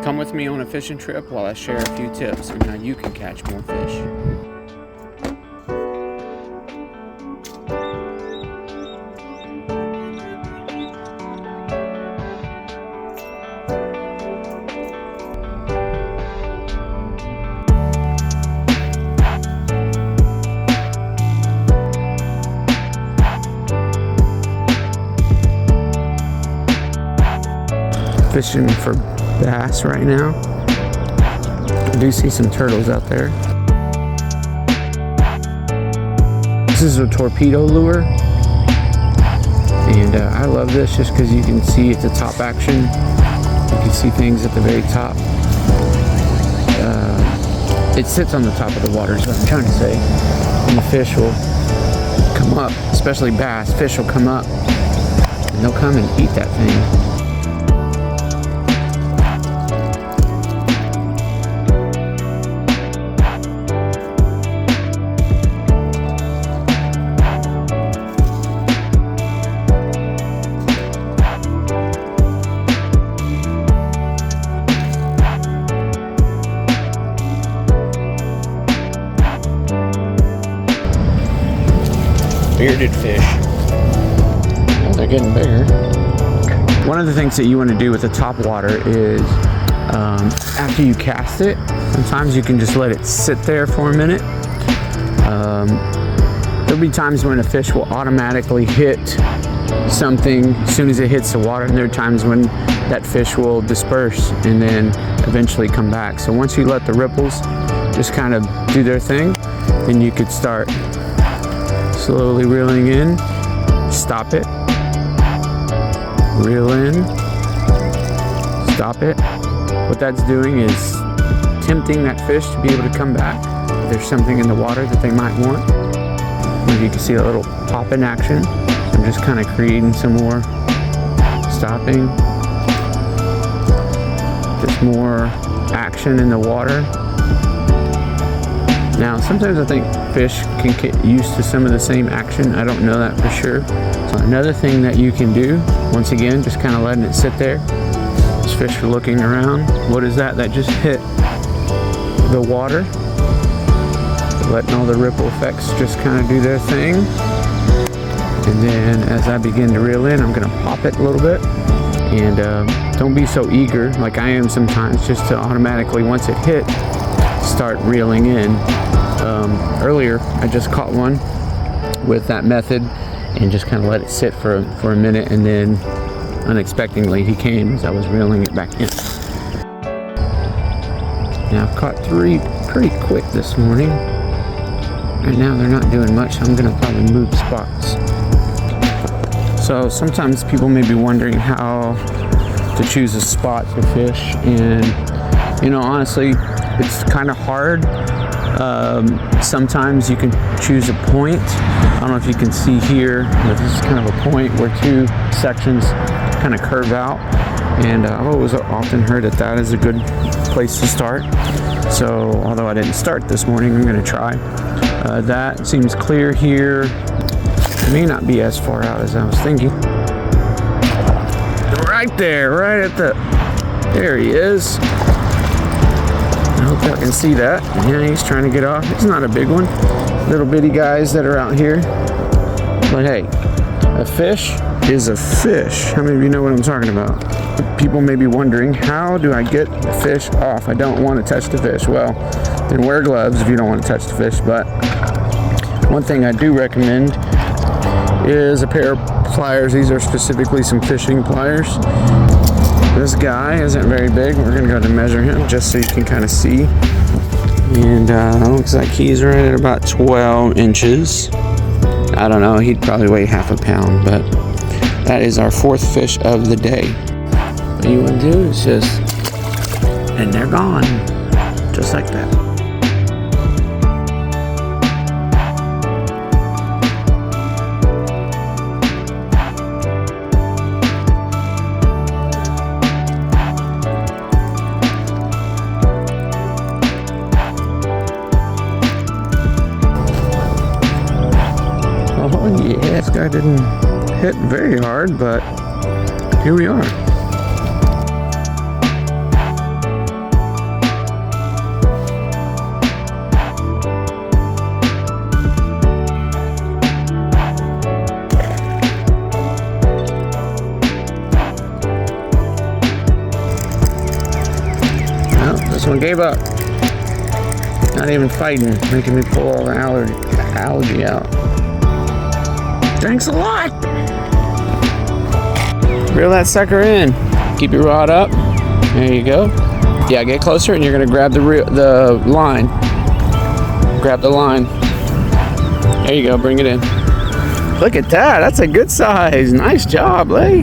Come with me on a fishing trip while I share a few tips on how you can catch more fish. Fishing for bass right now. I do see some turtles out there. This is a torpedo lure, and I love this just because you can see it's a top action. You can see things at the very top. It sits on the top of the water, is what I'm trying to say. And the fish will come up, especially bass. Fish will come up and they'll come and eat that thing. Bearded fish. Oh, they're getting bigger. One of the things that you want to do with the top water is after you cast it, sometimes you can just let it sit there for a minute. There'll be times when a fish will automatically hit something as soon as it hits the water, and there are times when that fish will disperse and then eventually come back. So once you let the ripples just kind of do their thing, then you could start slowly reeling in, stop it, reel in, stop it. What that's doing is tempting that fish to be able to come back. If there's something in the water that they might want. Maybe you can see a little pop in action. So I'm just kind of creating some more stopping, just more action in the water. Now, sometimes I think fish can get used to some of the same action. I don't know that for sure. So another thing that you can do, once again, just kind of letting it sit there. This fish are looking around. What is that? That just hit the water. Letting all the ripple effects just kind of do their thing. And then as I begin to reel in, I'm going to pop it a little bit. And don't be so eager like I am sometimes, just to automatically, once it hit, start reeling in. Earlier I just caught one with that method and just kind of let it sit for a minute, and then unexpectedly he came as I was reeling it back in. Now I've caught 3 pretty quick this morning. Right now they're not doing much, so I'm going to probably move spots. So sometimes people may be wondering how to choose a spot to fish, and you know, honestly, it's kind of hard. Sometimes you can choose a point. I don't know if you can see here, but this is kind of a point where 2 sections kind of curve out. And I've always often heard that is a good place to start. So although I didn't start this morning, I'm going to try. That seems clear here. It may not be as far out as I was thinking. Right there, right at there he is. I hope y'all can see that. Yeah, he's trying to get off. It's not a big one. Little bitty guys that are out here. But hey, a fish is a fish. How many of you know what I'm talking about? People may be wondering, how do I get the fish off? I don't want to touch the fish. Well, then wear gloves if you don't want to touch the fish. But one thing I do recommend is a pair of pliers. These are specifically some fishing pliers. This guy isn't very big. We're going to go ahead and measure him just so you can kind of see. And looks like he's right at about 12 inches. I don't know, he'd probably weigh half a pound, but that is our 4th fish of the day. What you want to do is just, and they're gone, just like that. Oh yeah, this guy didn't hit very hard, but here we are. one gave up. Not even fighting, making me pull all the algae out. Thanks a lot. Reel that sucker in. Keep your rod up. There you go. Yeah, get closer and you're gonna grab the line. Grab the line. There you go, bring it in. Look at that, that's a good size. Nice job, Lay.